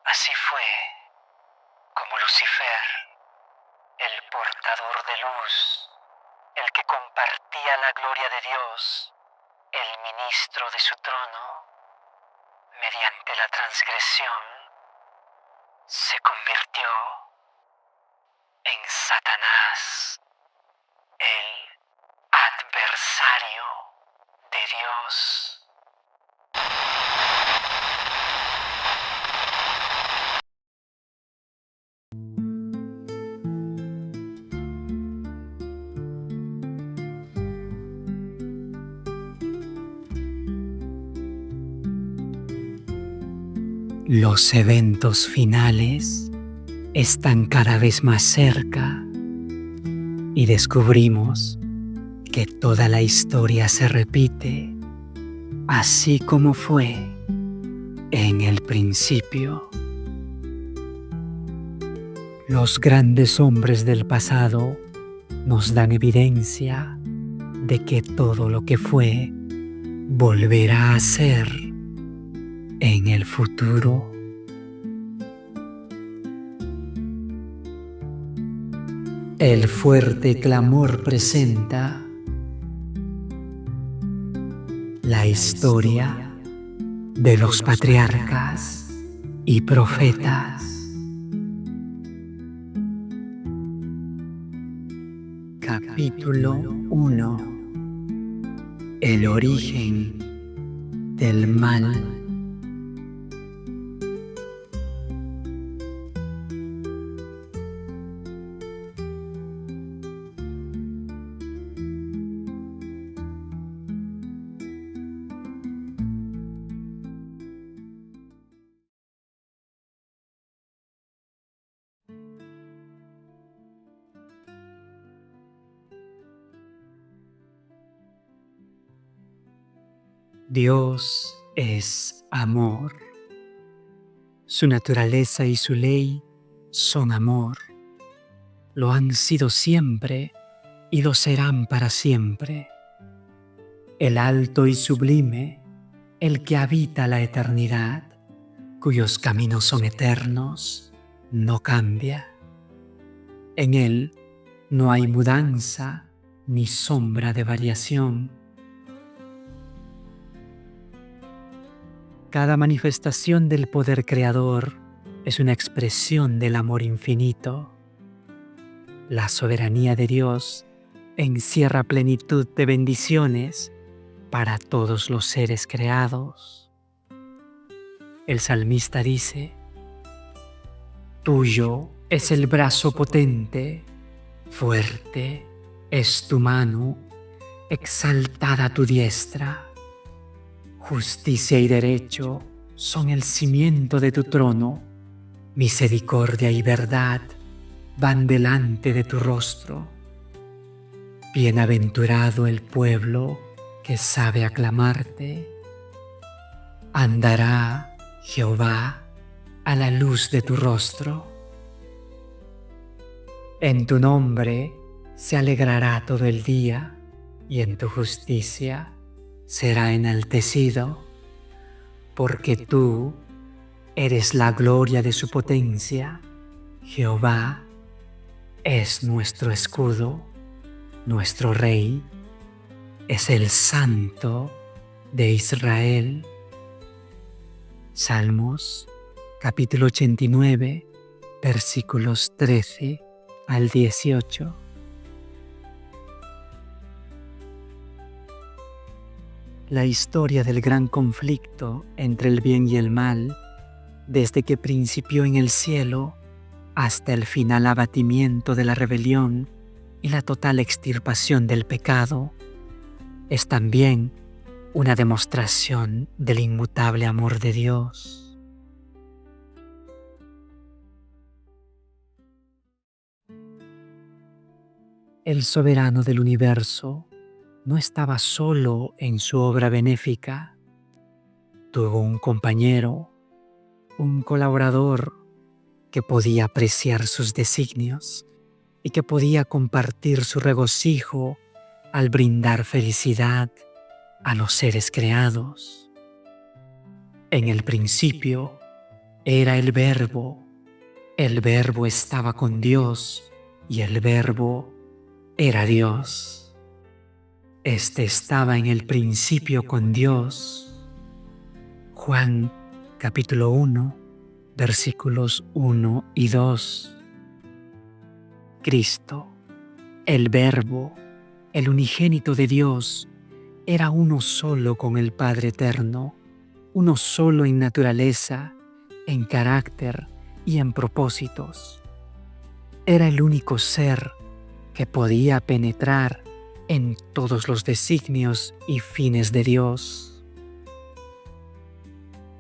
Así fue como Lucifer, el portador de luz, el que compartía la gloria de Dios, el ministro de su trono, mediante la transgresión, se convirtió en Satanás, el adversario de Dios. Los eventos finales están cada vez más cerca y descubrimos que toda la historia se repite así como fue en el principio. Los grandes hombres del pasado nos dan evidencia de que todo lo que fue volverá a ser en el futuro. El fuerte clamor presenta la historia de los patriarcas y profetas. Capítulo 1. El origen del mal. Dios es amor. Su naturaleza y su ley son amor. Lo han sido siempre y lo serán para siempre. El alto y sublime, el que habita la eternidad, cuyos caminos son eternos, no cambia. En él no hay mudanza ni sombra de variación. Cada manifestación del poder creador es una expresión del amor infinito. La soberanía de Dios encierra plenitud de bendiciones para todos los seres creados. El salmista dice: tuyo es el brazo potente, fuerte es tu mano, exaltada tu diestra. Justicia y derecho son el cimiento de tu trono, misericordia y verdad van delante de tu rostro. Bienaventurado el pueblo que sabe aclamarte. Andará Jehová a la luz de tu rostro. En tu nombre se alegrará todo el día, y en tu justicia será enaltecido, porque tú eres la gloria de su potencia. Jehová es nuestro escudo, nuestro Rey es el Santo de Israel. Salmos, capítulo 89, versículos 13 al 18. La historia del gran conflicto entre el bien y el mal, desde que principió en el cielo hasta el final abatimiento de la rebelión y la total extirpación del pecado, es también una demostración del inmutable amor de Dios. El soberano del universo no estaba solo en su obra benéfica. Tuvo un compañero, un colaborador que podía apreciar sus designios y que podía compartir su regocijo al brindar felicidad a los seres creados. En el principio, era el Verbo estaba con Dios y el Verbo era Dios. Este estaba en el principio con Dios. Juan capítulo 1, versículos 1 y 2. Cristo, el Verbo, el unigénito de Dios, era uno solo con el Padre Eterno, uno solo en naturaleza, en carácter y en propósitos. Era el único ser que podía penetrar en todos los designios y fines de Dios.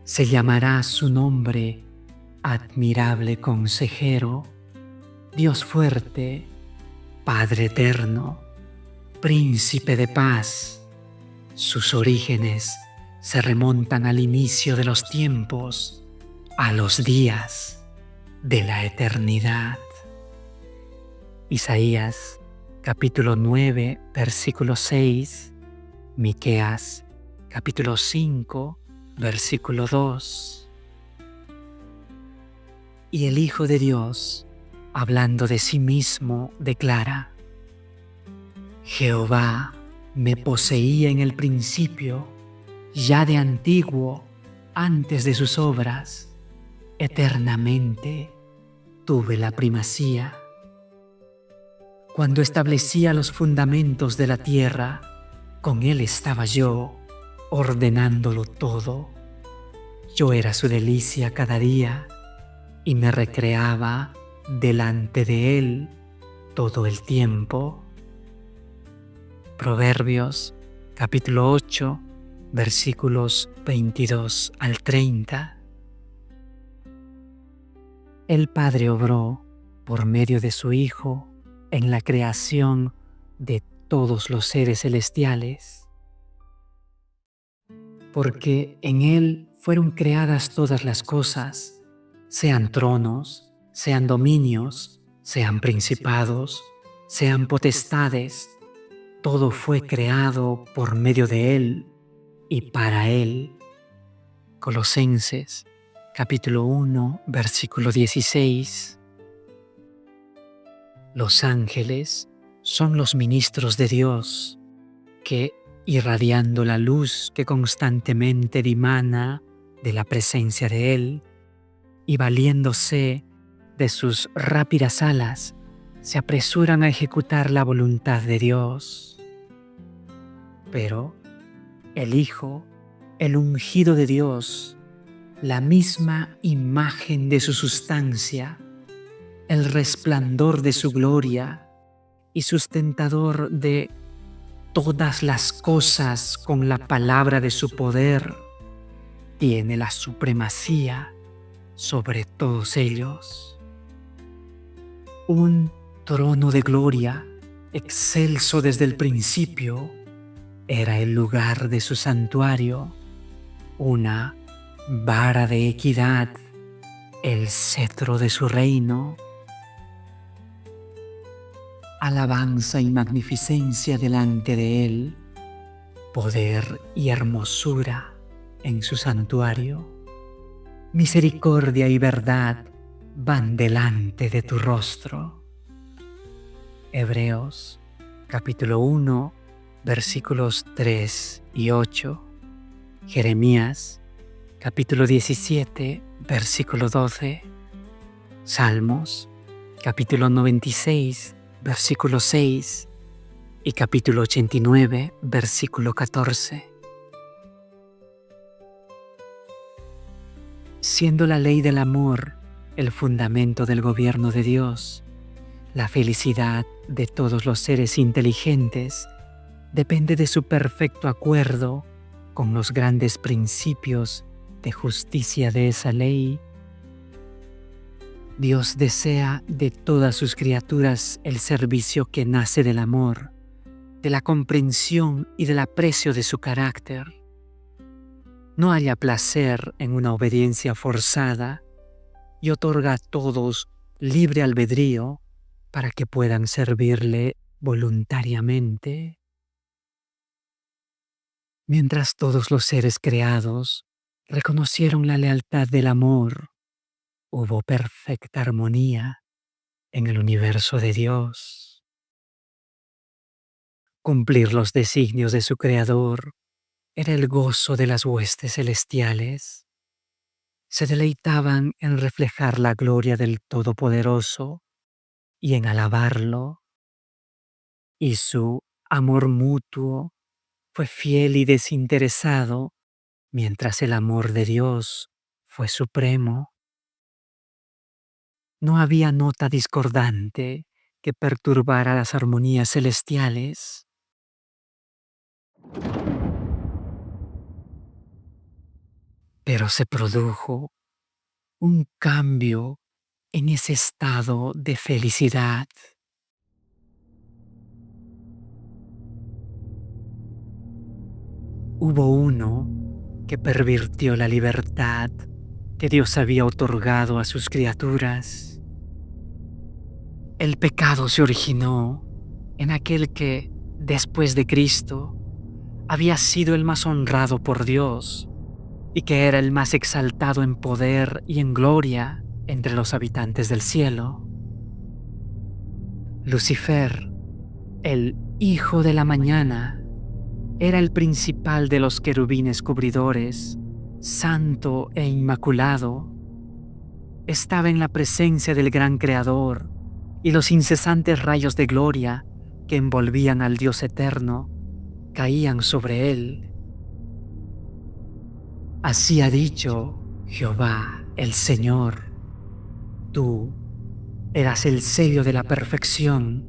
Se llamará su nombre Admirable Consejero, Dios fuerte, Padre eterno, Príncipe de paz. Sus orígenes se remontan al inicio de los tiempos, a los días de la eternidad. Isaías capítulo 9, versículo 6, Miqueas capítulo 5, versículo 2. Y el Hijo de Dios, hablando de sí mismo, declara: Jehová me poseía en el principio, ya de antiguo, antes de sus obras, eternamente tuve la primacía. Cuando establecía los fundamentos de la tierra, con Él estaba yo, ordenándolo todo. Yo era su delicia cada día y me recreaba delante de Él todo el tiempo. Proverbios capítulo 8, versículos 22 al 30. El Padre obró por medio de su Hijo en la creación de todos los seres celestiales, porque en Él fueron creadas todas las cosas, sean tronos, sean dominios, sean principados, sean potestades. Todo fue creado por medio de Él y para Él. Colosenses capítulo 1, versículo 16. Los ángeles son los ministros de Dios que, irradiando la luz que constantemente dimana de la presencia de Él y valiéndose de sus rápidas alas, se apresuran a ejecutar la voluntad de Dios. Pero el Hijo, el ungido de Dios, la misma imagen de su sustancia, el resplandor de su gloria y sustentador de todas las cosas con la palabra de su poder, tiene la supremacía sobre todos ellos. Un trono de gloria, excelso desde el principio, era el lugar de su santuario, una vara de equidad, el cetro de su reino. Alabanza y magnificencia delante de Él, poder y hermosura en su santuario. Misericordia y verdad van delante de tu rostro. Hebreos capítulo 1, versículos 3 y 8. Jeremías capítulo 17, versículo 12. Salmos capítulo 96, versículo 6 y capítulo 89, versículo 14. Siendo la ley del amor el fundamento del gobierno de Dios, la felicidad de todos los seres inteligentes depende de su perfecto acuerdo con los grandes principios de justicia de esa ley. Dios desea de todas sus criaturas el servicio que nace del amor, de la comprensión y del aprecio de su carácter. No halla placer en una obediencia forzada y otorga a todos libre albedrío para que puedan servirle voluntariamente. Mientras todos los seres creados reconocieron la lealtad del amor hubo perfecta armonía en el universo de Dios. Cumplir los designios de su Creador era el gozo de las huestes celestiales. Se deleitaban en reflejar la gloria del Todopoderoso y en alabarlo, y su amor mutuo fue fiel y desinteresado, mientras el amor de Dios fue supremo. No había nota discordante que perturbara las armonías celestiales. Pero se produjo un cambio en ese estado de felicidad. Hubo uno que pervirtió la libertad que Dios había otorgado a sus criaturas. El pecado se originó en aquel que, después de Cristo, había sido el más honrado por Dios y que era el más exaltado en poder y en gloria entre los habitantes del cielo. Lucifer, el hijo de la mañana, era el principal de los querubines cubridores, santo e inmaculado. Estaba en la presencia del gran Creador, y los incesantes rayos de gloria que envolvían al Dios eterno caían sobre él. Así ha dicho Jehová, el Señor: tú eras el sello de la perfección,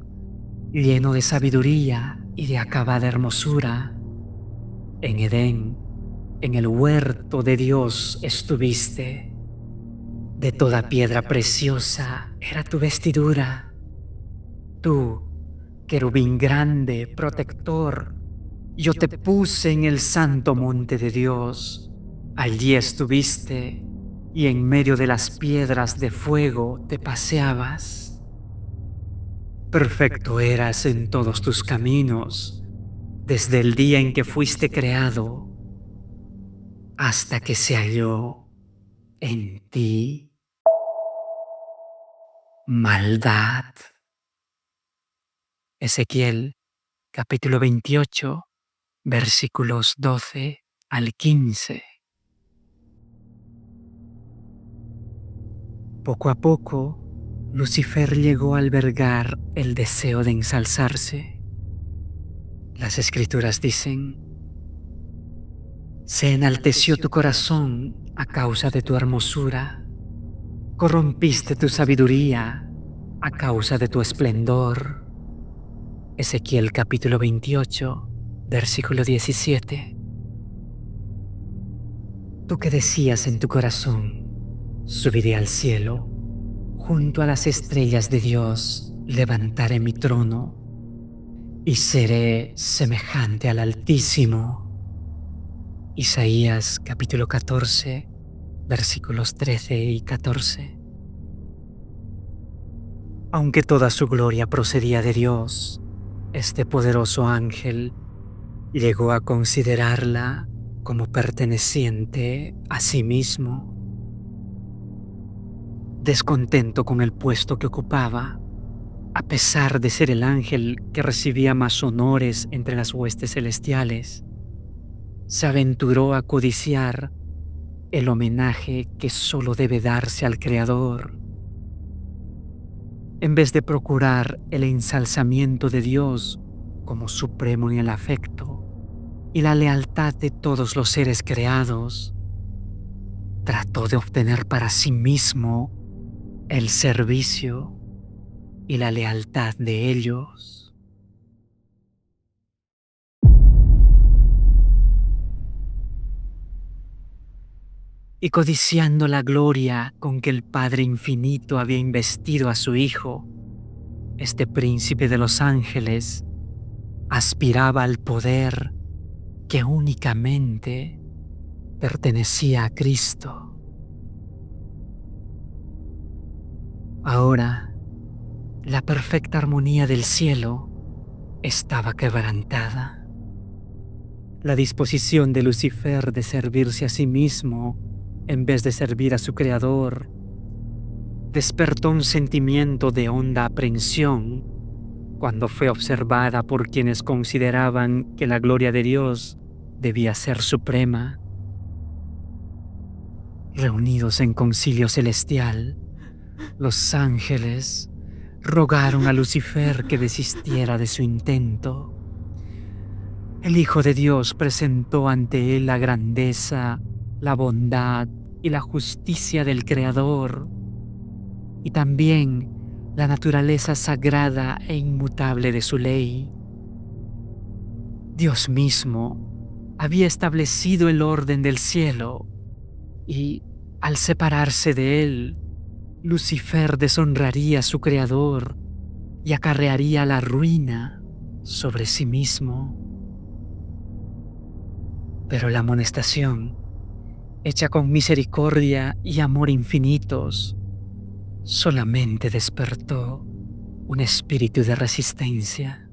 lleno de sabiduría y de acabada hermosura. En Edén, en el huerto de Dios estuviste. De toda piedra preciosa era tu vestidura. Tú, querubín grande, protector, yo te puse en el santo monte de Dios. Allí estuviste, y en medio de las piedras de fuego te paseabas. Perfecto eras en todos tus caminos, desde el día en que fuiste creado, hasta que se halló en ti maldad. Ezequiel, capítulo 28, versículos 12 al 15. Poco a poco, Lucifer llegó a albergar el deseo de ensalzarse. Las Escrituras dicen: se enalteció tu corazón a causa de tu hermosura, corrompiste tu sabiduría a causa de tu esplendor. Ezequiel capítulo 28, versículo 17. Tú que decías en tu corazón: subiré al cielo, junto a las estrellas de Dios levantaré mi trono, y seré semejante al Altísimo. Isaías capítulo 14, versículos 13 y 14. Aunque toda su gloria procedía de Dios, este poderoso ángel llegó a considerarla como perteneciente a sí mismo. Descontento con el puesto que ocupaba, a pesar de ser el ángel que recibía más honores entre las huestes celestiales, se aventuró a codiciar el homenaje que solo debe darse al Creador. En vez de procurar el ensalzamiento de Dios como supremo en el afecto y la lealtad de todos los seres creados, trató de obtener para sí mismo el servicio y la lealtad de ellos. Y codiciando la gloria con que el Padre Infinito había investido a su Hijo, este príncipe de los ángeles aspiraba al poder que únicamente pertenecía a Cristo. Ahora, la perfecta armonía del cielo estaba quebrantada. La disposición de Lucifer de servirse a sí mismo en vez de servir a su Creador despertó un sentimiento de honda aprensión cuando fue observada por quienes consideraban que la gloria de Dios debía ser suprema. Reunidos en concilio celestial, los ángeles rogaron a Lucifer que desistiera de su intento. El Hijo de Dios presentó ante él la grandeza, la bondad y la justicia del Creador, y también la naturaleza sagrada e inmutable de su ley. Dios mismo había establecido el orden del cielo y, al separarse de él, Lucifer deshonraría a su Creador y acarrearía la ruina sobre sí mismo. Pero la amonestación, hecha con misericordia y amor infinitos, solamente despertó un espíritu de resistencia.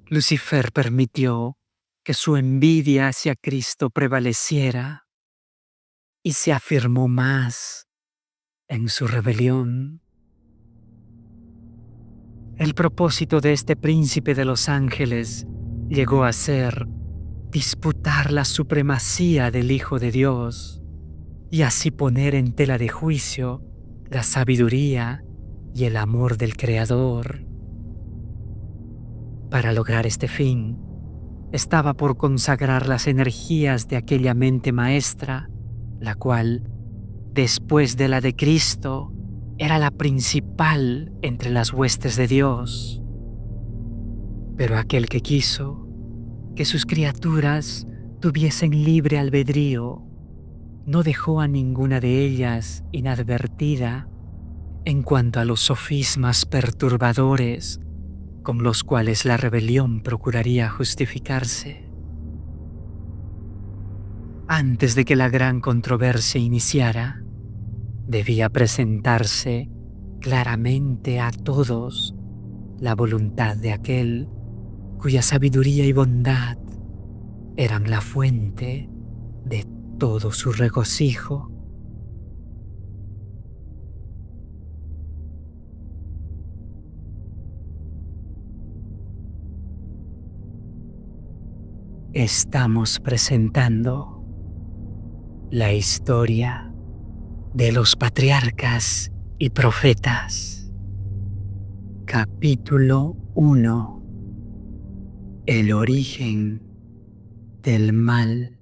Lucifer permitió que su envidia hacia Cristo prevaleciera y se afirmó más en su rebelión. El propósito de este príncipe de los ángeles llegó a ser disputar la supremacía del Hijo de Dios y así poner en tela de juicio la sabiduría y el amor del Creador. Para lograr este fin, estaba por consagrar las energías de aquella mente maestra, la cual, después de la de Cristo, era la principal entre las huestes de Dios. Pero aquel que quiso que sus criaturas tuviesen libre albedrío, no dejó a ninguna de ellas inadvertida en cuanto a los sofismas perturbadores con los cuales la rebelión procuraría justificarse. Antes de que la gran controversia iniciara, debía presentarse claramente a todos la voluntad de aquel cuya sabiduría y bondad eran la fuente de todo su regocijo. Estamos presentando la historia de los patriarcas y profetas. Capítulo 1. El origen del mal.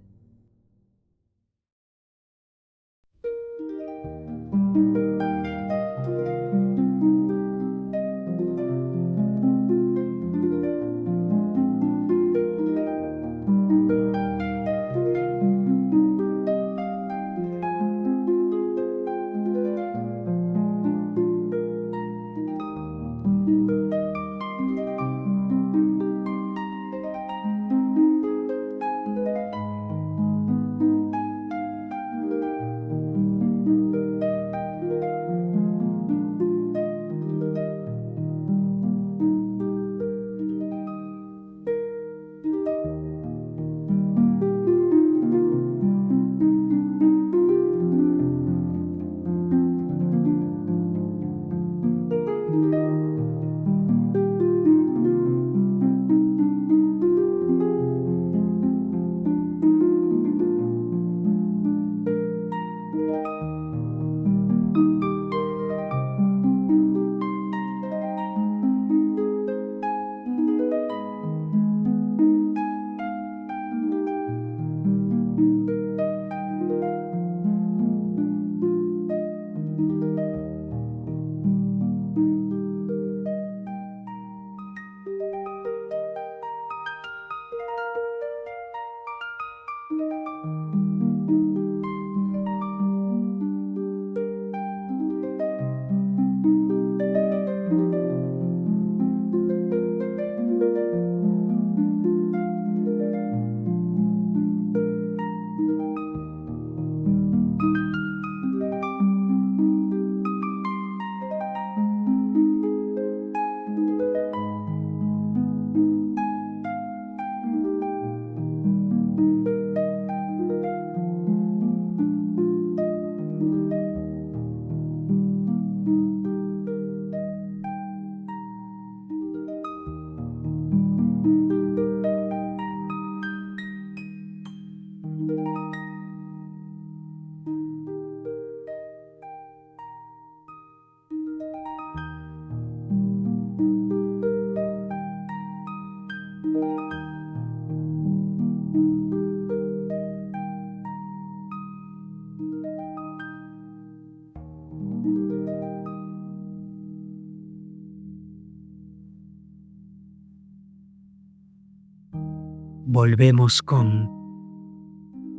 volvemos con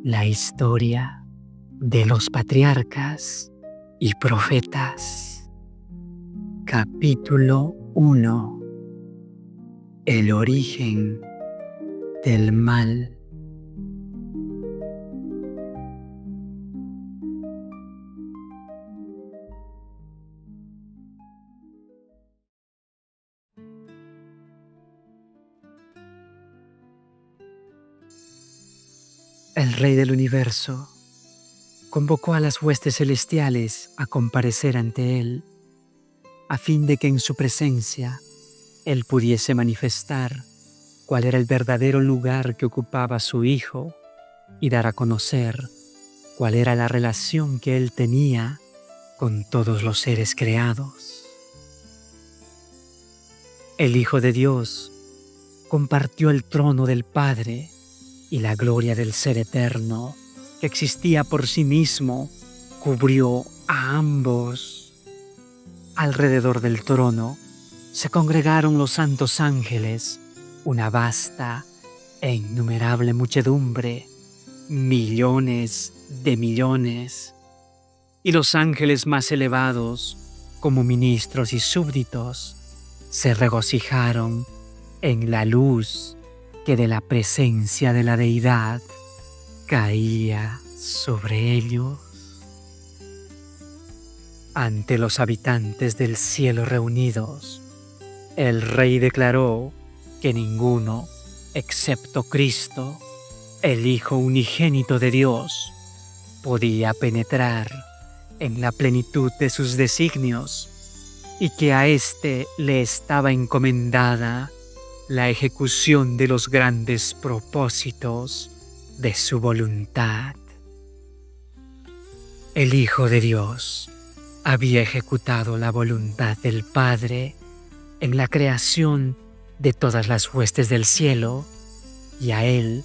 la historia de los patriarcas y profetas. Capítulo 1. El origen del mal. El Rey del Universo convocó a las huestes celestiales a comparecer ante él, a fin de que en su presencia él pudiese manifestar cuál era el verdadero lugar que ocupaba su Hijo y dar a conocer cuál era la relación que él tenía con todos los seres creados. El Hijo de Dios compartió el trono del Padre y la gloria del Ser Eterno, que existía por sí mismo, cubrió a ambos. Alrededor del trono se congregaron los santos ángeles, una vasta e innumerable muchedumbre, millones de millones. Y los ángeles más elevados, como ministros y súbditos, se regocijaron en la luz que de la presencia de la Deidad caía sobre ellos. Ante los habitantes del cielo reunidos, el Rey declaró que ninguno, excepto Cristo, el Hijo unigénito de Dios, podía penetrar en la plenitud de sus designios y que a éste le estaba encomendada la ejecución de los grandes propósitos de su voluntad. El Hijo de Dios había ejecutado la voluntad del Padre en la creación de todas las huestes del cielo, y a Él,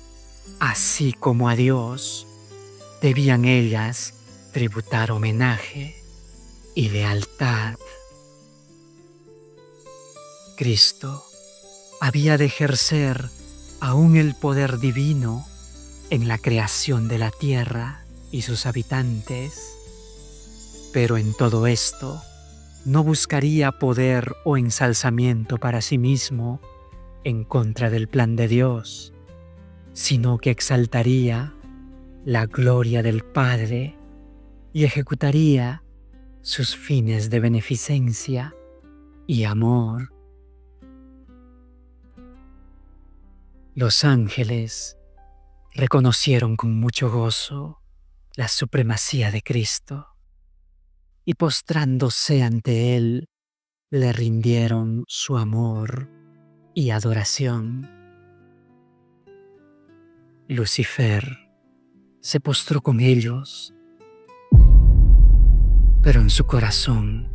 así como a Dios, debían ellas tributar homenaje y lealtad. Cristo había de ejercer aún el poder divino en la creación de la tierra y sus habitantes, pero en todo esto no buscaría poder o ensalzamiento para sí mismo en contra del plan de Dios, sino que exaltaría la gloria del Padre y ejecutaría sus fines de beneficencia y amor. Los ángeles reconocieron con mucho gozo la supremacía de Cristo y postrándose ante Él, le rindieron su amor y adoración. Lucifer se postró con ellos, pero en su corazón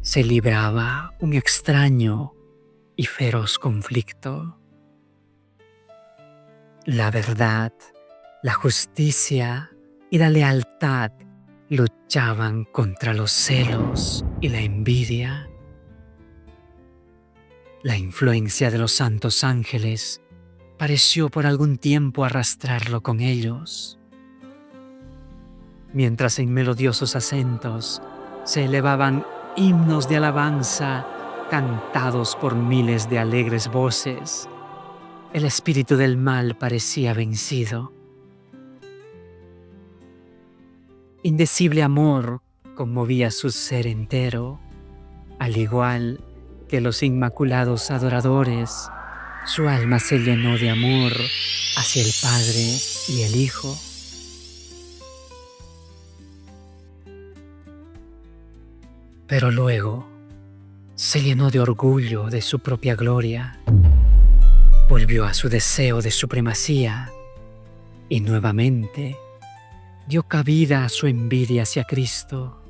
se libraba un extraño y feroz conflicto. La verdad, la justicia y la lealtad luchaban contra los celos y la envidia. La influencia de los santos ángeles pareció por algún tiempo arrastrarlo con ellos. Mientras en melodiosos acentos se elevaban himnos de alabanza cantados por miles de alegres voces, el espíritu del mal parecía vencido. Indecible amor conmovía su ser entero, al igual que los inmaculados adoradores. Su alma se llenó de amor hacia el Padre y el Hijo. Pero luego se llenó de orgullo de su propia gloria. Volvió a su deseo de supremacía y nuevamente dio cabida a su envidia hacia Cristo.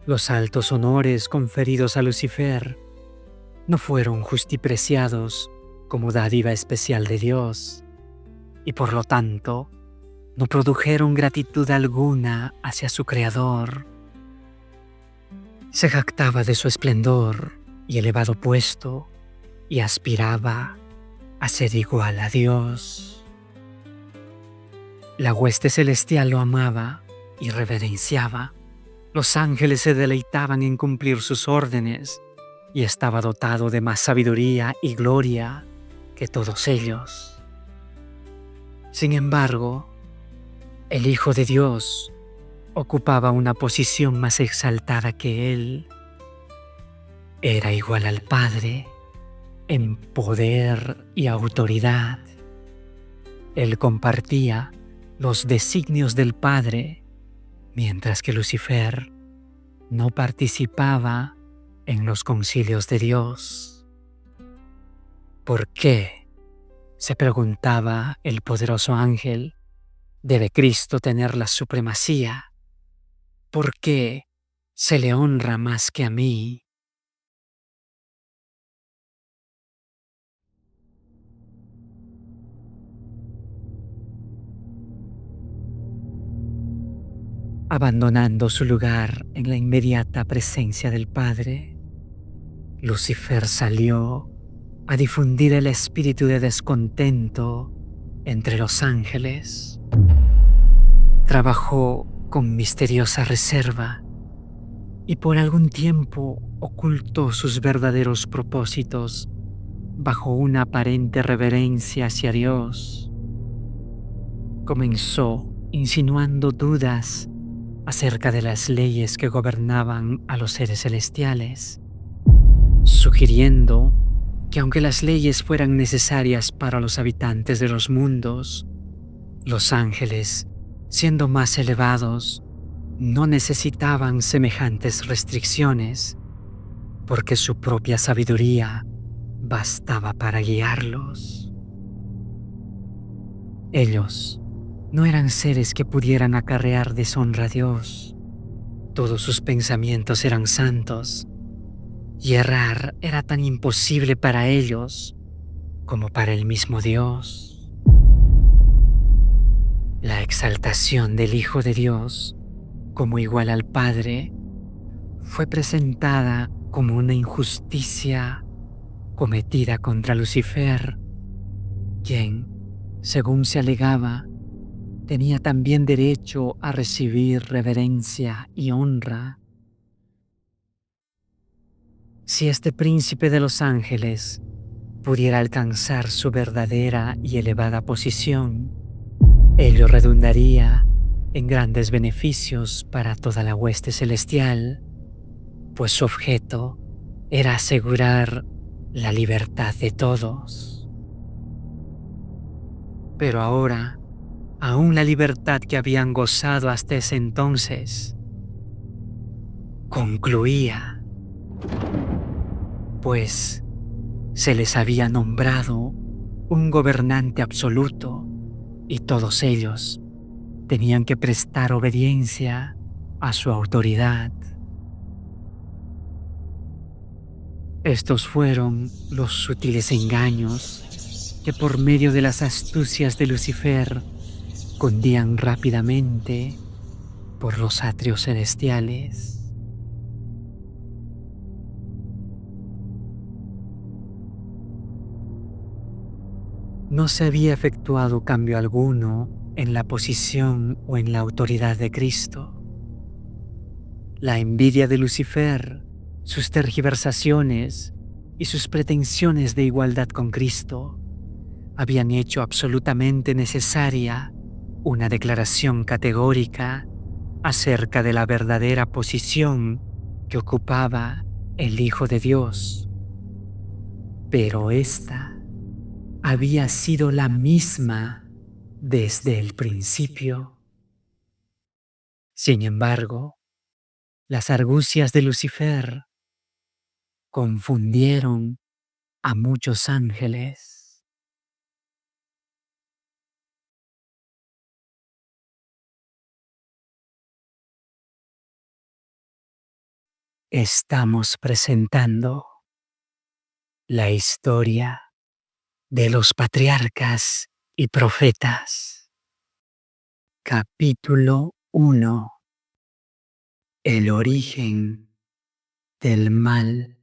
Los altos honores conferidos a Lucifer no fueron justipreciados como dádiva especial de Dios, y por lo tanto no produjeron gratitud alguna hacia su Creador. Se jactaba de su esplendor y elevado puesto y aspiraba a ser igual a Dios. La hueste celestial lo amaba y reverenciaba. Los ángeles se deleitaban en cumplir sus órdenes y estaba dotado de más sabiduría y gloria que todos ellos. Sin embargo, el Hijo de Dios ocupaba una posición más exaltada que él. Era igual al Padre en poder y autoridad. Él compartía los designios del Padre, mientras que Lucifer no participaba en los concilios de Dios. ¿Por qué?, se preguntaba el poderoso ángel, ¿debe Cristo tener la supremacía? ¿Por qué se le honra más que a mí? Abandonando su lugar en la inmediata presencia del Padre, Lucifer salió a difundir el espíritu de descontento entre los ángeles. Trabajó con misteriosa reserva y por algún tiempo ocultó sus verdaderos propósitos bajo una aparente reverencia hacia Dios. Comenzó insinuando dudas acerca de las leyes que gobernaban a los seres celestiales, sugiriendo que aunque las leyes fueran necesarias para los habitantes de los mundos, los ángeles, siendo más elevados, no necesitaban semejantes restricciones, porque su propia sabiduría bastaba para guiarlos. Ellos no eran seres que pudieran acarrear deshonra a Dios. Todos sus pensamientos eran santos, y errar era tan imposible para ellos como para el mismo Dios. La exaltación del Hijo de Dios como igual al Padre fue presentada como una injusticia cometida contra Lucifer, quien, según se alegaba, tenía también derecho a recibir reverencia y honra. Si este príncipe de los ángeles pudiera alcanzar su verdadera y elevada posición, ello redundaría en grandes beneficios para toda la hueste celestial, pues su objeto era asegurar la libertad de todos. Pero ahora, aún la libertad que habían gozado hasta ese entonces concluía, pues se les había nombrado un gobernante absoluto y todos ellos tenían que prestar obediencia a su autoridad. Estos fueron los sutiles engaños que por medio de las astucias de Lucifer cundían rápidamente por los atrios celestiales. No se había efectuado cambio alguno en la posición o en la autoridad de Cristo. La envidia de Lucifer, sus tergiversaciones y sus pretensiones de igualdad con Cristo habían hecho absolutamente necesaria una declaración categórica acerca de la verdadera posición que ocupaba el Hijo de Dios. Pero esta había sido la misma desde el principio. Sin embargo, las argucias de Lucifer confundieron a muchos ángeles. Estamos presentando la historia de los patriarcas y profetas. Capítulo 1. El origen del mal.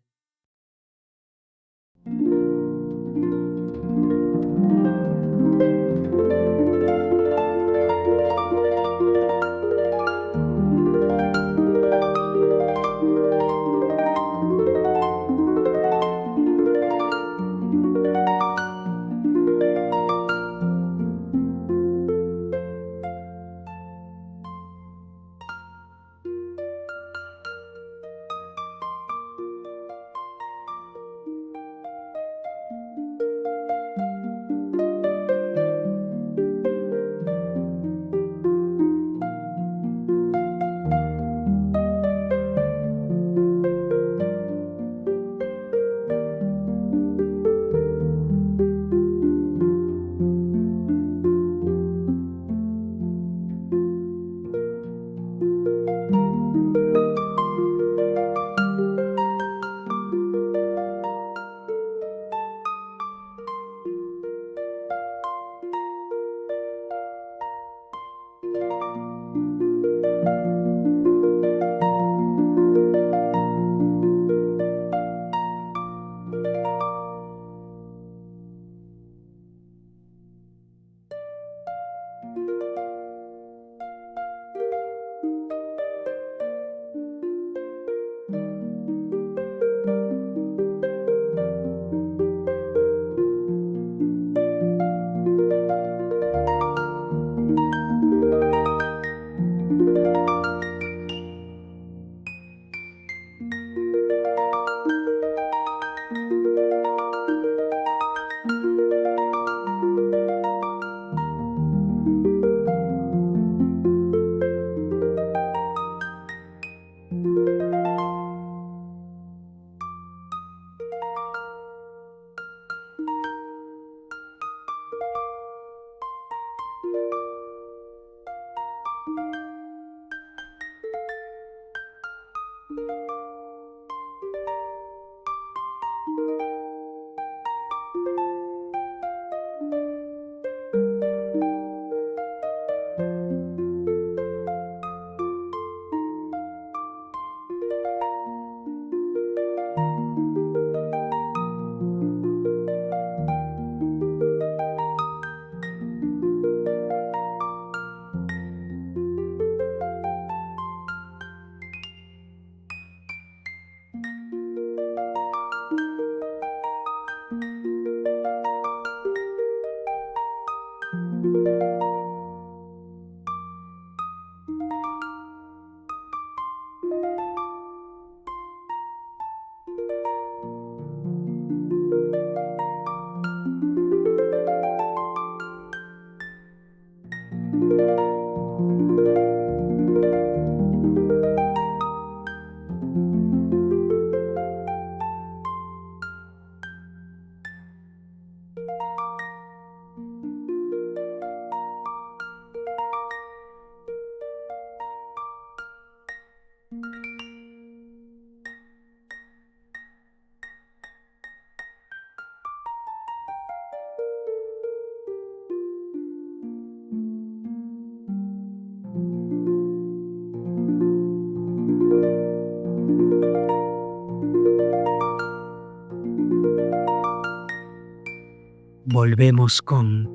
Volvemos con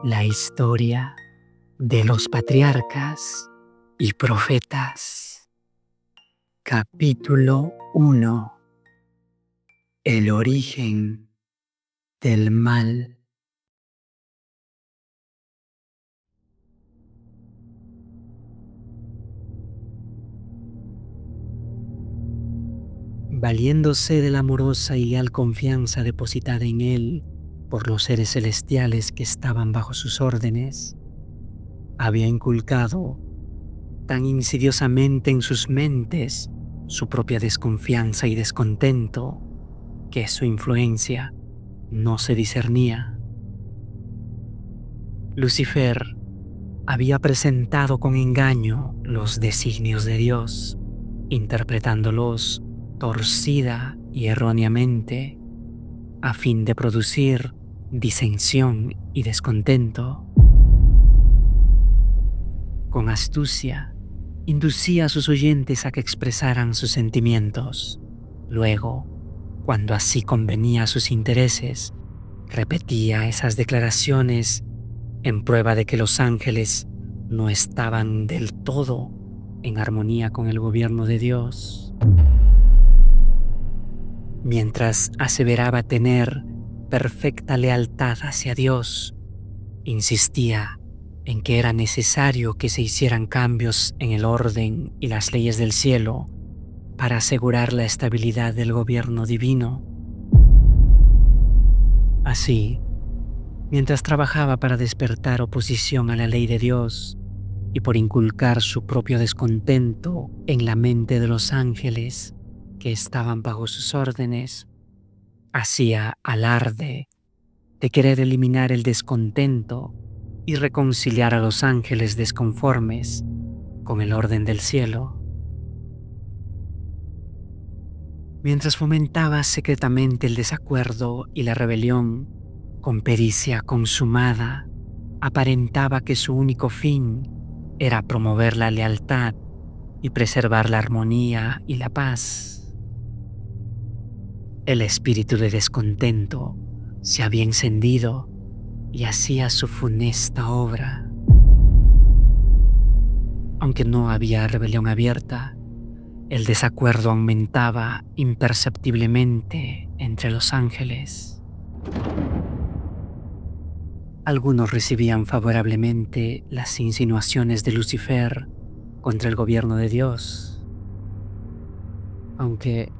la historia de los patriarcas y profetas. Capítulo 1. El origen del mal. Valiéndose de la amorosa y leal confianza depositada en él por los seres celestiales que estaban bajo sus órdenes, había inculcado tan insidiosamente en sus mentes su propia desconfianza y descontento que su influencia no se discernía. Lucifer había presentado con engaño los designios de Dios, interpretándolos torcida y erróneamente, a fin de producir disensión y descontento. Con astucia, inducía a sus oyentes a que expresaran sus sentimientos. Luego, cuando así convenía a sus intereses, repetía esas declaraciones en prueba de que los ángeles no estaban del todo en armonía con el gobierno de Dios. Mientras aseveraba tener perfecta lealtad hacia Dios, insistía en que era necesario que se hicieran cambios en el orden y las leyes del cielo para asegurar la estabilidad del gobierno divino. Así, mientras trabajaba para despertar oposición a la ley de Dios y por inculcar su propio descontento en la mente de los ángeles que estaban bajo sus órdenes, hacía alarde de querer eliminar el descontento y reconciliar a los ángeles desconformes con el orden del cielo. Mientras fomentaba secretamente el desacuerdo y la rebelión, con pericia consumada, aparentaba que su único fin era promover la lealtad y preservar la armonía y la paz. El espíritu de descontento se había encendido y hacía su funesta obra. Aunque no había rebelión abierta, el desacuerdo aumentaba imperceptiblemente entre los ángeles. Algunos recibían favorablemente las insinuaciones de Lucifer contra el gobierno de Dios, aunque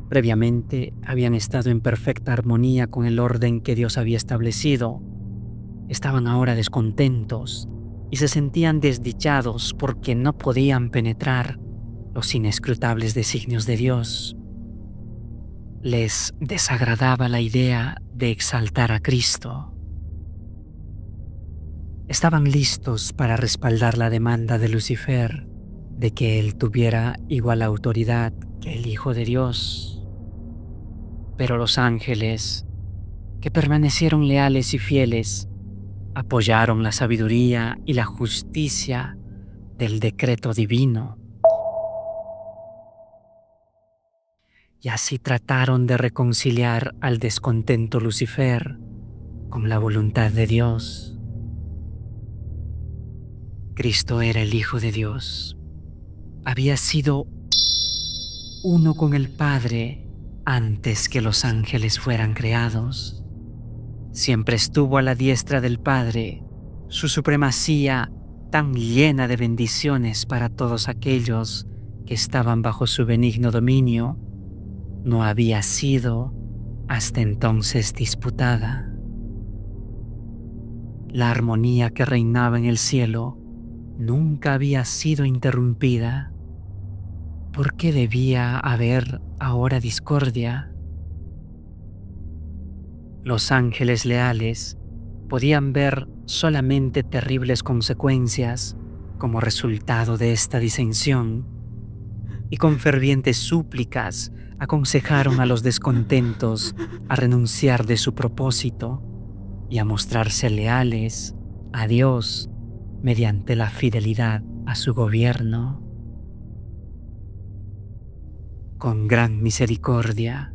previamente habían estado en perfecta armonía con el orden que Dios había establecido. Estaban ahora descontentos y se sentían desdichados porque no podían penetrar los inescrutables designios de Dios. Les desagradaba la idea de exaltar a Cristo. Estaban listos para respaldar la demanda de Lucifer, de que él tuviera igual autoridad que el Hijo de Dios. Pero los ángeles, que permanecieron leales y fieles, apoyaron la sabiduría y la justicia del decreto divino. Y así trataron de reconciliar al descontento Lucifer con la voluntad de Dios. Cristo era el Hijo de Dios. Había sido uno con el Padre antes que los ángeles fueran creados. Siempre estuvo a la diestra del Padre, su supremacía tan llena de bendiciones para todos aquellos que estaban bajo su benigno dominio, no había sido hasta entonces disputada. La armonía que reinaba en el cielo nunca había sido interrumpida. ¿Por qué debía haber ahora discordia? Los ángeles leales podían ver solamente terribles consecuencias como resultado de esta disensión, y con fervientes súplicas aconsejaron a los descontentos a renunciar de su propósito y a mostrarse leales a Dios mediante la fidelidad a su gobierno. Con gran misericordia,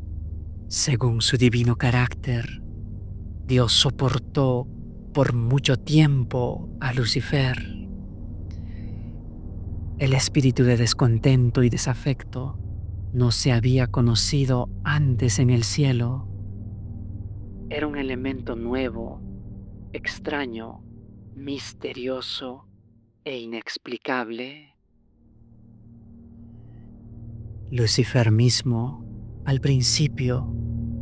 según su divino carácter, Dios soportó por mucho tiempo a Lucifer. El espíritu de descontento y desafecto no se había conocido antes en el cielo. Era un elemento nuevo, extraño, misterioso e inexplicable. Lucifer mismo, al principio,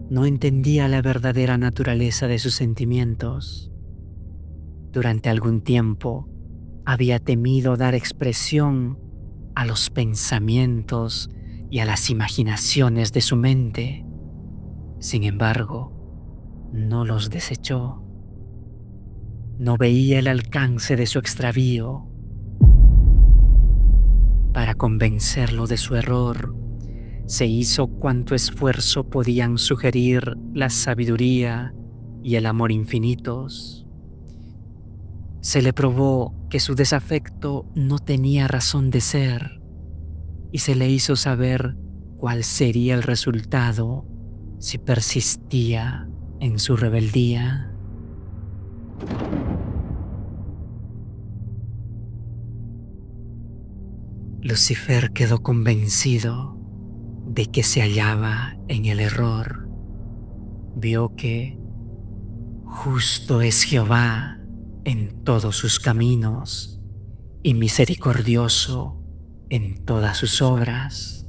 no entendía la verdadera naturaleza de sus sentimientos. Durante algún tiempo, había temido dar expresión a los pensamientos y a las imaginaciones de su mente. Sin embargo, no los desechó. No veía el alcance de su extravío. Para convencerlo de su error, se hizo cuanto esfuerzo podían sugerir la sabiduría y el amor infinitos. Se le probó que su desafecto no tenía razón de ser y se le hizo saber cuál sería el resultado si persistía en su rebeldía. Lucifer quedó convencido de que se hallaba en el error. Vio que justo es Jehová en todos sus caminos y misericordioso en todas sus obras.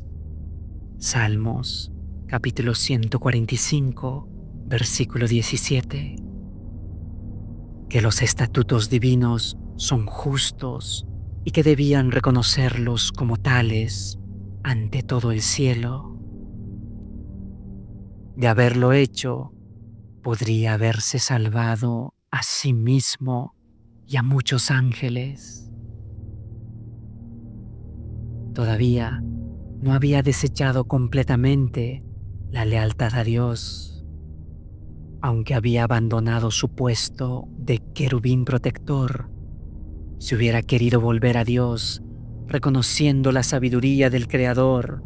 Salmos, capítulo 145, versículo 17. Que los estatutos divinos son justos y que debían reconocerlos como tales ante todo el cielo. De haberlo hecho, podría haberse salvado a sí mismo y a muchos ángeles. Todavía no había desechado completamente la lealtad a Dios, aunque había abandonado su puesto de querubín protector. Si hubiera querido volver a Dios, reconociendo la sabiduría del Creador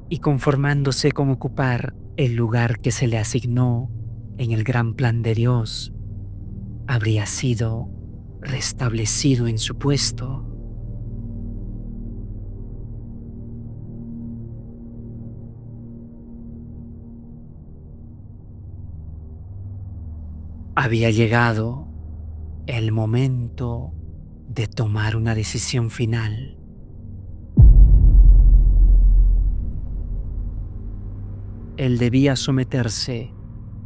y conformándose con ocupar el lugar que se le asignó en el gran plan de Dios, habría sido restablecido en su puesto. Había llegado el momento de tomar una decisión final. Él debía someterse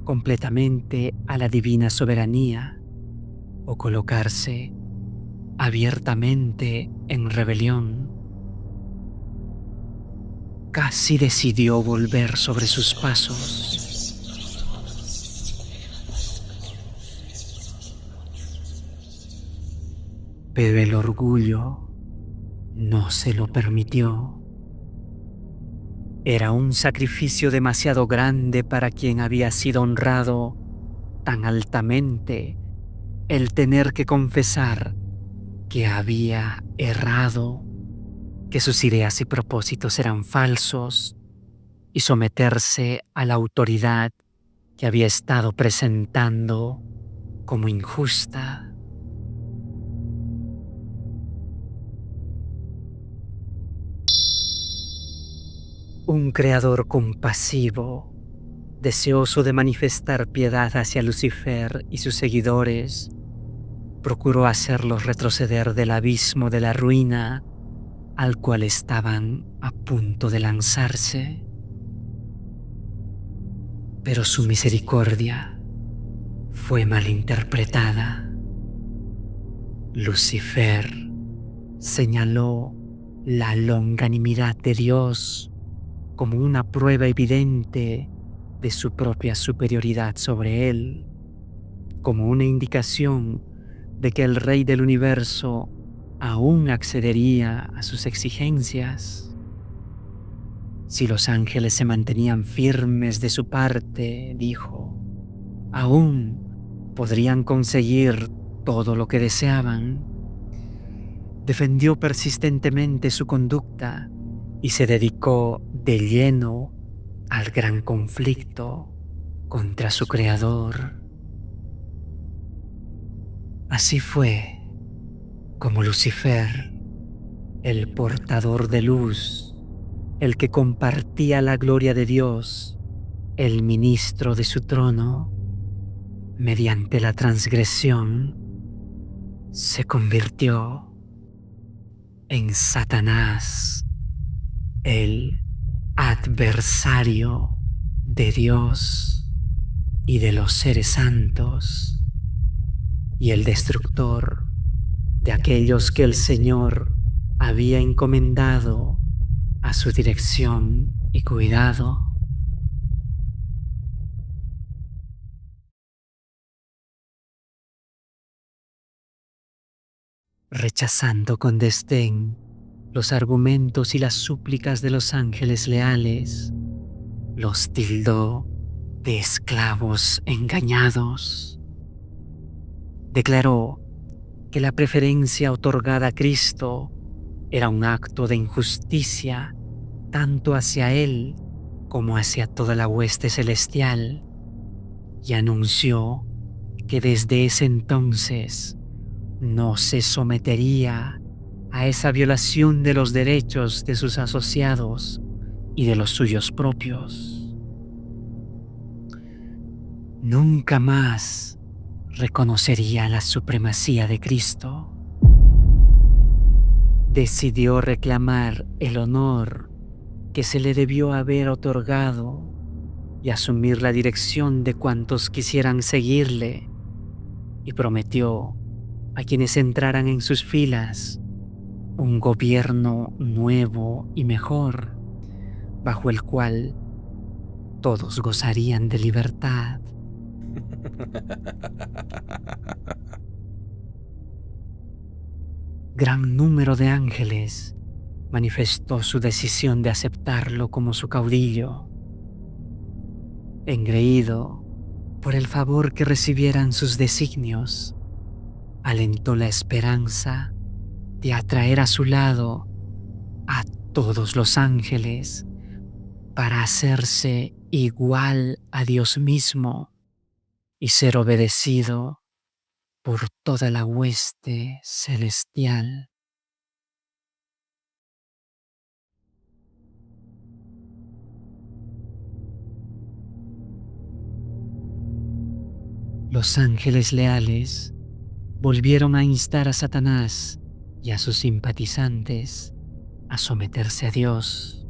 completamente a la divina soberanía o colocarse abiertamente en rebelión. Casi decidió volver sobre sus pasos. Pero el orgullo no se lo permitió. Era un sacrificio demasiado grande para quien había sido honrado tan altamente el tener que confesar que había errado, que sus ideas y propósitos eran falsos, y someterse a la autoridad que había estado presentando como injusta. Un creador compasivo, deseoso de manifestar piedad hacia Lucifer y sus seguidores, procuró hacerlos retroceder del abismo de la ruina al cual estaban a punto de lanzarse. Pero su misericordia fue malinterpretada. Lucifer señaló la longanimidad de Dios como una prueba evidente de su propia superioridad sobre él, como una indicación de que el Rey del Universo aún accedería a sus exigencias. Si los ángeles se mantenían firmes de su parte, dijo, aún podrían conseguir todo lo que deseaban. Defendió persistentemente su conducta y se dedicó de lleno al gran conflicto contra su creador. Así fue como Lucifer, el portador de luz, el que compartía la gloria de Dios, el ministro de su trono, mediante la transgresión, se convirtió en Satanás, el adversario de Dios y de los seres santos, y el destructor de aquellos que el Señor había encomendado a su dirección y cuidado. Rechazando con desdén los argumentos y las súplicas de los ángeles leales, los tildó de esclavos engañados. Declaró que la preferencia otorgada a Cristo era un acto de injusticia tanto hacia él como hacia toda la hueste celestial, y anunció que desde ese entonces no se sometería a esa violación de los derechos de sus asociados y de los suyos propios. Nunca más reconocería la supremacía de Cristo. Decidió reclamar el honor que se le debió haber otorgado y asumir la dirección de cuantos quisieran seguirle, y prometió a quienes entraran en sus filas un gobierno nuevo y mejor, bajo el cual todos gozarían de libertad. Gran número de ángeles manifestó su decisión de aceptarlo como su caudillo. Engreído por el favor que recibieran sus designios, alentó la esperanza de atraer a su lado a todos los ángeles para hacerse igual a Dios mismo y ser obedecido por toda la hueste celestial. Los ángeles leales volvieron a instar a Satanás y a sus simpatizantes a someterse a Dios.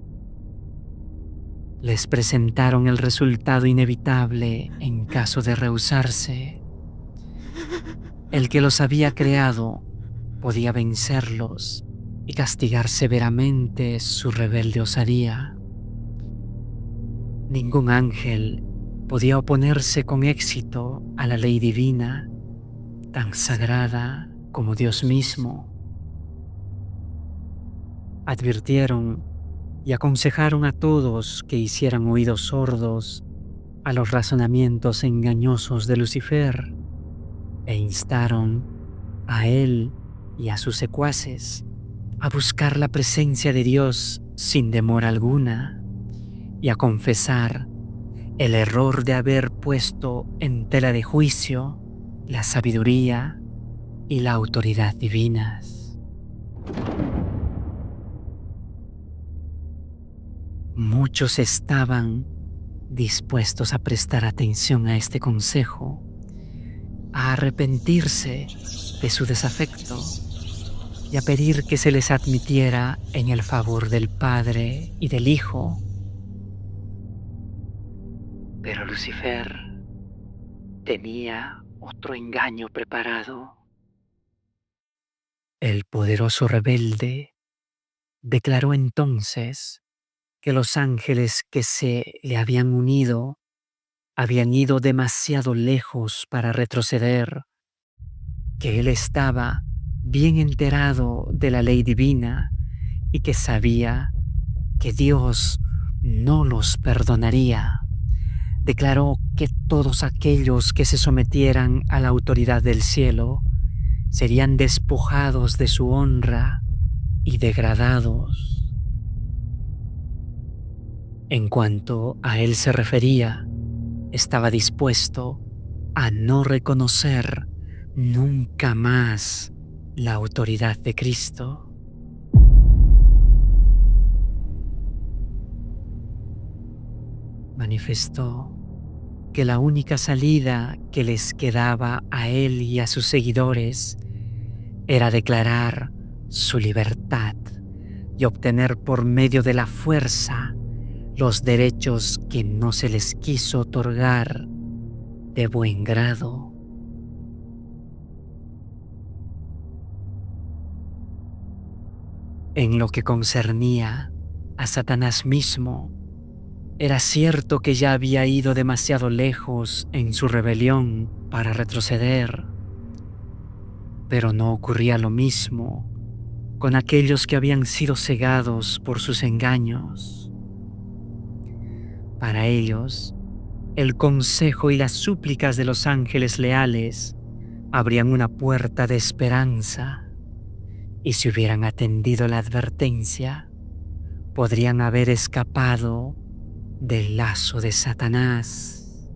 Les presentaron el resultado inevitable en caso de rehusarse. El que los había creado podía vencerlos y castigar severamente su rebelde osadía. Ningún ángel podía oponerse con éxito a la ley divina, tan sagrada como Dios mismo. Advirtieron y aconsejaron a todos que hicieran oídos sordos a los razonamientos engañosos de Lucifer e instaron a él y a sus secuaces a buscar la presencia de Dios sin demora alguna y a confesar el error de haber puesto en tela de juicio la sabiduría y la autoridad divinas. Muchos estaban dispuestos a prestar atención a este consejo, a arrepentirse de su desafecto y a pedir que se les admitiera en el favor del Padre y del Hijo. Pero Lucifer tenía otro engaño preparado. El poderoso rebelde declaró entonces que los ángeles que se le habían unido habían ido demasiado lejos para retroceder, que él estaba bien enterado de la ley divina y que sabía que Dios no los perdonaría. Declaró que todos aquellos que se sometieran a la autoridad del cielo serían despojados de su honra y degradados. En cuanto a él se refería, estaba dispuesto a no reconocer nunca más la autoridad de Cristo. Manifestó que la única salida que les quedaba a él y a sus seguidores era declarar su libertad y obtener por medio de la fuerza los derechos que no se les quiso otorgar de buen grado. En lo que concernía a Satanás mismo, era cierto que ya había ido demasiado lejos en su rebelión para retroceder, pero no ocurría lo mismo con aquellos que habían sido cegados por sus engaños. Para ellos, el consejo y las súplicas de los ángeles leales abrían una puerta de esperanza, y si hubieran atendido la advertencia, podrían haber escapado del lazo de Satanás.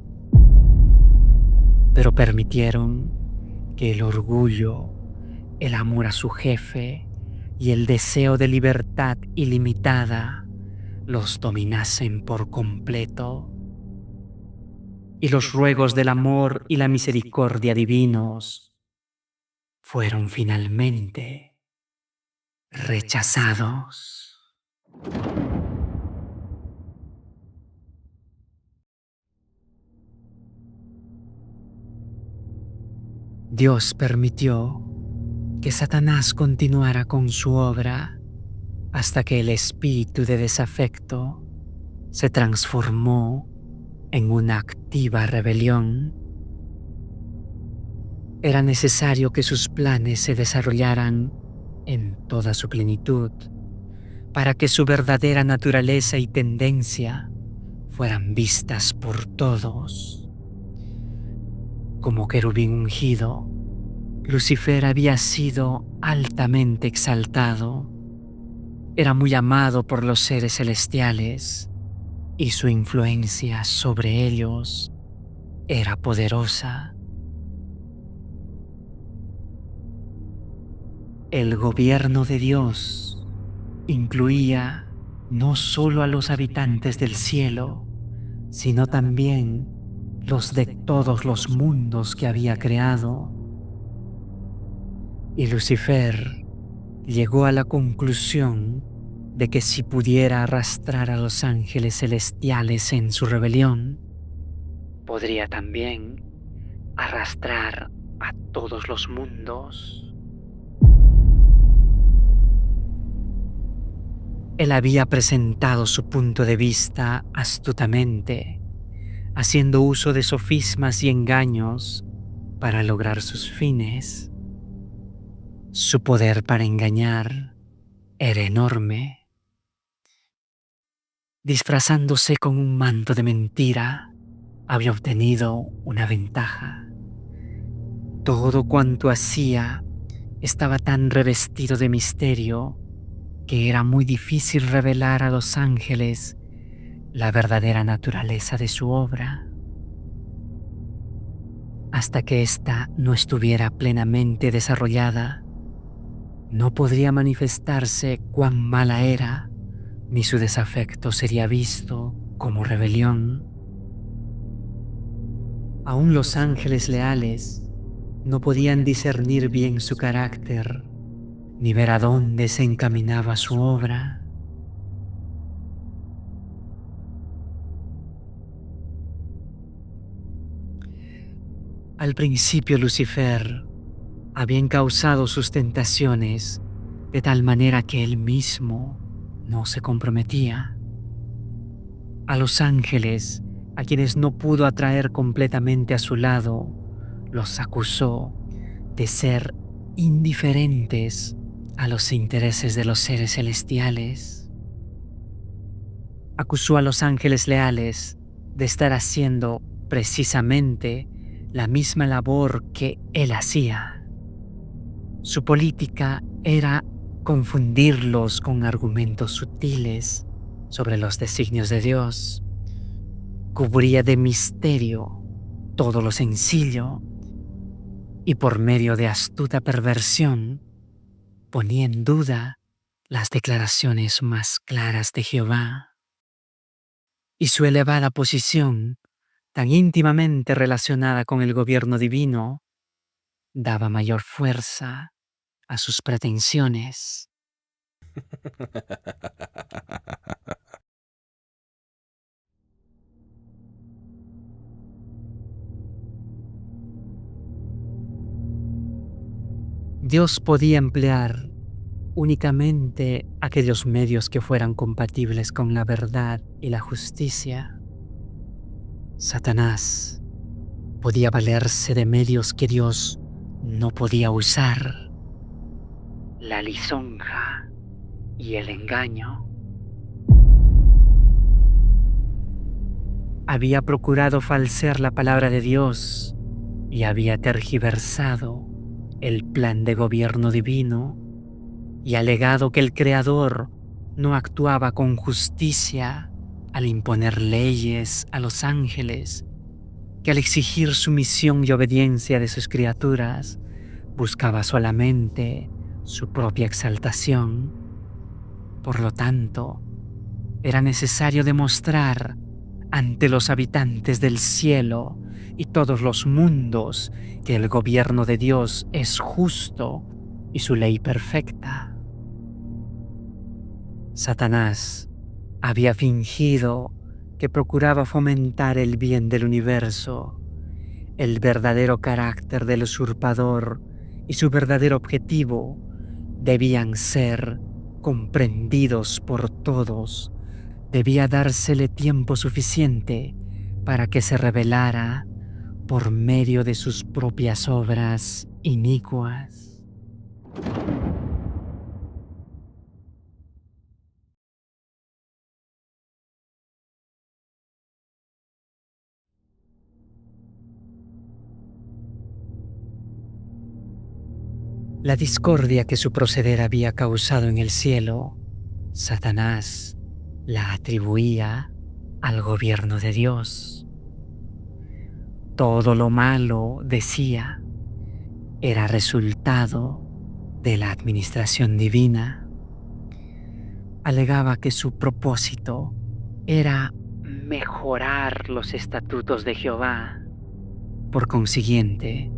Pero permitieron que el orgullo, el amor a su jefe y el deseo de libertad ilimitada los dominasen por completo. Y los ruegos del amor y la misericordia divinos fueron finalmente rechazados. Dios permitió que Satanás continuara con su obra hasta que el espíritu de desafecto se transformó en una activa rebelión. Era necesario que sus planes se desarrollaran en toda su plenitud para que su verdadera naturaleza y tendencia fueran vistas por todos. Como querubín ungido, Lucifer había sido altamente exaltado. Era muy amado por los seres celestiales y su influencia sobre ellos era poderosa. El gobierno de Dios incluía no solo a los habitantes del cielo, sino también los de todos los mundos que había creado. Y Lucifer llegó a la conclusión de que si pudiera arrastrar a los ángeles celestiales en su rebelión, podría también arrastrar a todos los mundos. Él había presentado su punto de vista astutamente, haciendo uso de sofismas y engaños para lograr sus fines. Su poder para engañar era enorme. Disfrazándose con un manto de mentira, había obtenido una ventaja. Todo cuanto hacía estaba tan revestido de misterio que era muy difícil revelar a los ángeles la verdadera naturaleza de su obra. Hasta que ésta no estuviera plenamente desarrollada, no podría manifestarse cuán mala era, ni su desafecto sería visto como rebelión. Aún los ángeles leales no podían discernir bien su carácter, ni ver a dónde se encaminaba su obra. Al principio Lucifer había encauzado sus tentaciones de tal manera que él mismo no se comprometía. A los ángeles, a quienes no pudo atraer completamente a su lado, los acusó de ser indiferentes a los intereses de los seres celestiales. Acusó a los ángeles leales de estar haciendo precisamente la misma labor que él hacía. Su política era confundirlos con argumentos sutiles sobre los designios de Dios. Cubría de misterio todo lo sencillo y por medio de astuta perversión ponía en duda las declaraciones más claras de Jehová. Y su elevada posición, tan íntimamente relacionada con el gobierno divino, daba mayor fuerza a sus pretensiones. Dios podía emplear únicamente aquellos medios que fueran compatibles con la verdad y la justicia. Satanás podía valerse de medios que Dios no podía usar: la lisonja y el engaño. Había procurado falsear la palabra de Dios y había tergiversado el plan de gobierno divino y alegado que el Creador no actuaba con justicia al imponer leyes a los ángeles, que al exigir sumisión y obediencia de sus criaturas buscaba solamente su propia exaltación. Por lo tanto, era necesario demostrar ante los habitantes del cielo y todos los mundos que el gobierno de Dios es justo y su ley perfecta. Satanás había fingido que procuraba fomentar el bien del universo. El verdadero carácter del usurpador y su verdadero objetivo debían ser comprendidos por todos. Debía dársele tiempo suficiente para que se revelara por medio de sus propias obras inicuas. La discordia que su proceder había causado en el cielo, Satanás la atribuía al gobierno de Dios. Todo lo malo, decía, era resultado de la administración divina. Alegaba que su propósito era mejorar los estatutos de Jehová. Por consiguiente,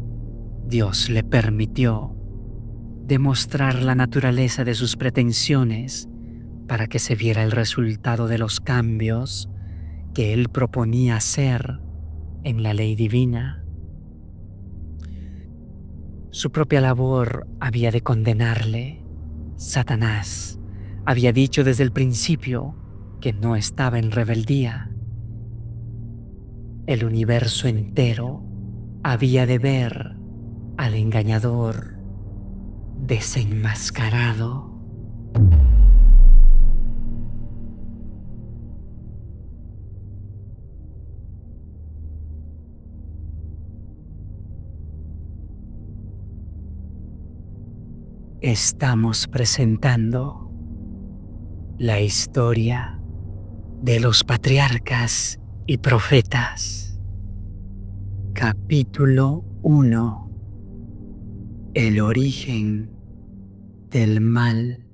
Dios le permitió demostrar la naturaleza de sus pretensiones para que se viera el resultado de los cambios que él proponía hacer en la ley divina. Su propia labor había de condenarle. Satanás había dicho desde el principio que no estaba en rebeldía. El universo entero había de ver al engañador desenmascarado. estamos presentando la historia de los patriarcas y profetas. Capítulo 1. El origen del mal.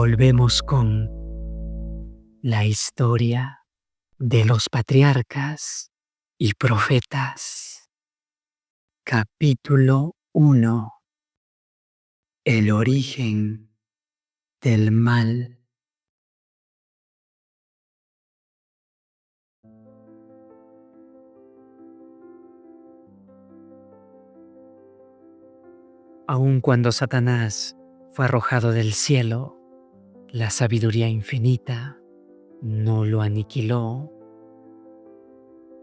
Volvemos con la historia de los patriarcas y profetas. Capítulo 1. El origen del mal. Aun cuando Satanás fue arrojado del cielo, la sabiduría infinita no lo aniquiló,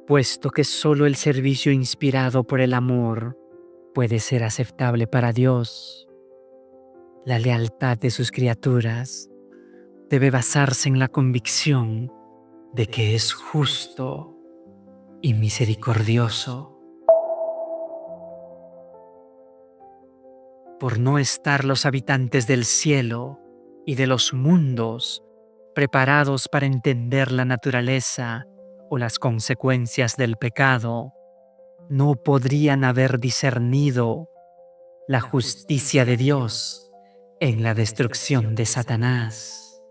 puesto que solo el servicio inspirado por el amor puede ser aceptable para Dios. La lealtad de sus criaturas debe basarse en la convicción de que es justo y misericordioso. Por no estar los habitantes del cielo y de los mundos preparados para entender la naturaleza o las consecuencias del pecado, no podrían haber discernido la justicia de Dios en la destrucción de Satanás.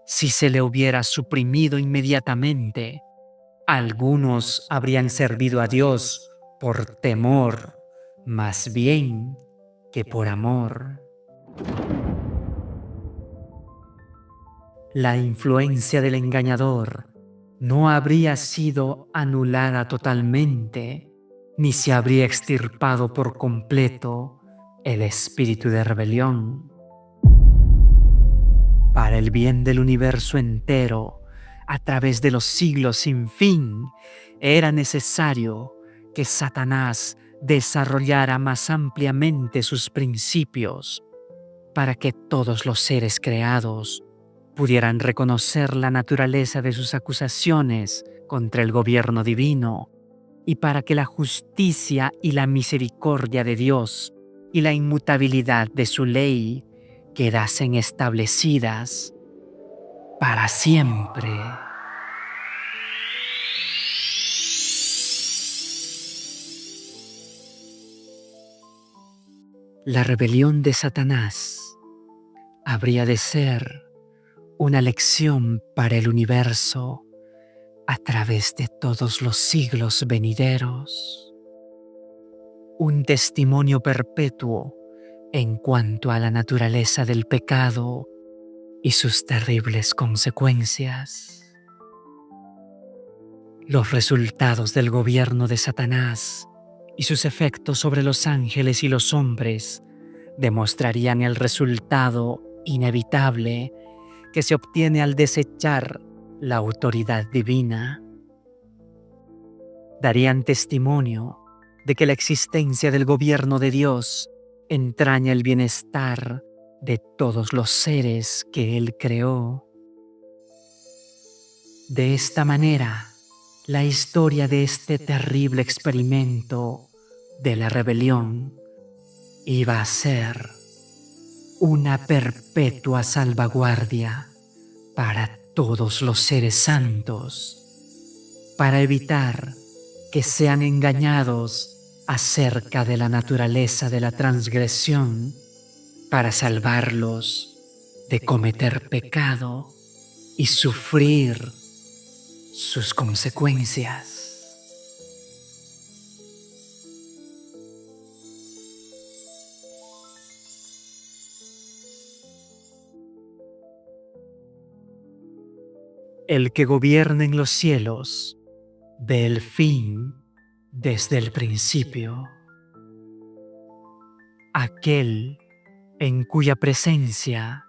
Si se le hubiera suprimido inmediatamente, algunos habrían servido a Dios por temor, más bien que por amor. La influencia del engañador no habría sido anulada totalmente, ni se habría extirpado por completo el espíritu de rebelión. Para el bien del universo entero, a través de los siglos sin fin, era necesario que Satanás desarrollara más ampliamente sus principios para que todos los seres creados pudieran reconocer la naturaleza de sus acusaciones contra el gobierno divino y para que la justicia y la misericordia de Dios y la inmutabilidad de su ley quedasen establecidas para siempre. La rebelión de Satanás habría de ser una lección para el universo a través de todos los siglos venideros, un testimonio perpetuo en cuanto a la naturaleza del pecado y sus terribles consecuencias. Los resultados del gobierno de Satanás y sus efectos sobre los ángeles y los hombres demostrarían el resultado inevitable que se obtiene al desechar la autoridad divina. Darían testimonio de que la existencia del gobierno de Dios entraña el bienestar de todos los seres que Él creó. De esta manera, la historia de este terrible experimento de la rebelión iba a ser una perpetua salvaguardia para todos los seres santos, para evitar que sean engañados acerca de la naturaleza de la transgresión, para salvarlos de cometer pecado y sufrir sus consecuencias. El que gobierna en los cielos ve el fin desde el principio. Aquel en cuya presencia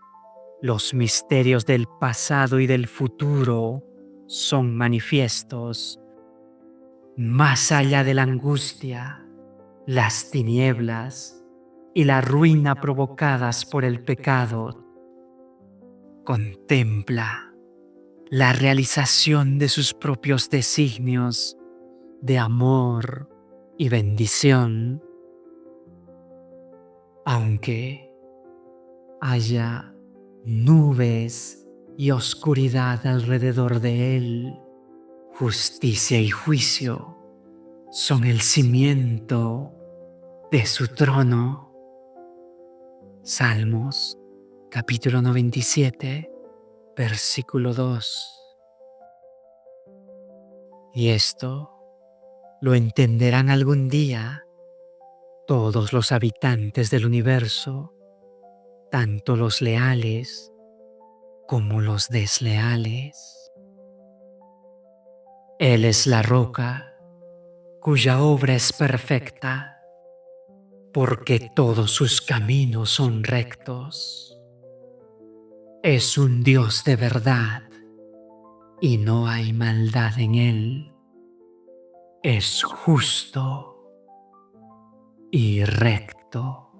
los misterios del pasado y del futuro son manifiestos, más allá de la angustia, las tinieblas y la ruina provocadas por el pecado, contempla la realización de sus propios designios de amor y bendición. Aunque haya nubes y oscuridad alrededor de él, justicia y juicio son el cimiento de su trono. Salmos, capítulo 97, versículo 2. Y esto lo entenderán algún día todos los habitantes del universo, tanto los leales como los desleales. Él es la roca cuya obra es perfecta, porque todos sus caminos son rectos. Es un Dios de verdad y no hay maldad en él. Es justo y recto.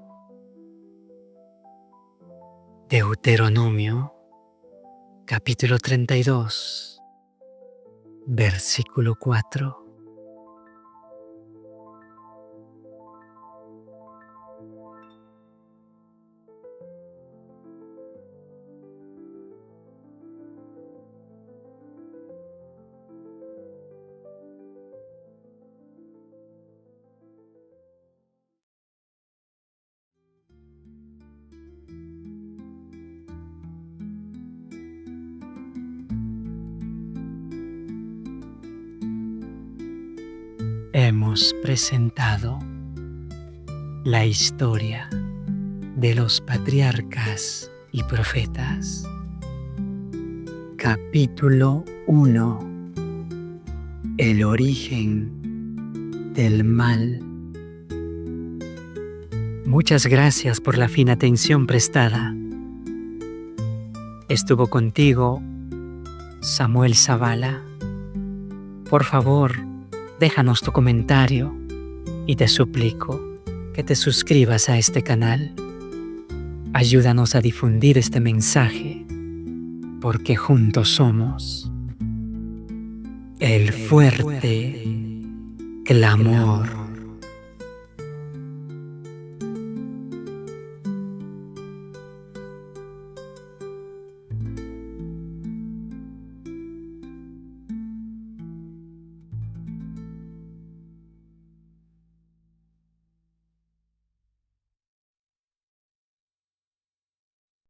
Deuteronomio, capítulo 32, versículo 4. Hemos presentado la historia de los patriarcas y profetas. Capítulo 1. El origen del mal. Muchas gracias por la fina atención prestada. Estuvo contigo Samuel Zavala. Por favor, déjanos tu comentario y te suplico que te suscribas a este canal. Ayúdanos a difundir este mensaje, porque juntos somos el fuerte clamor.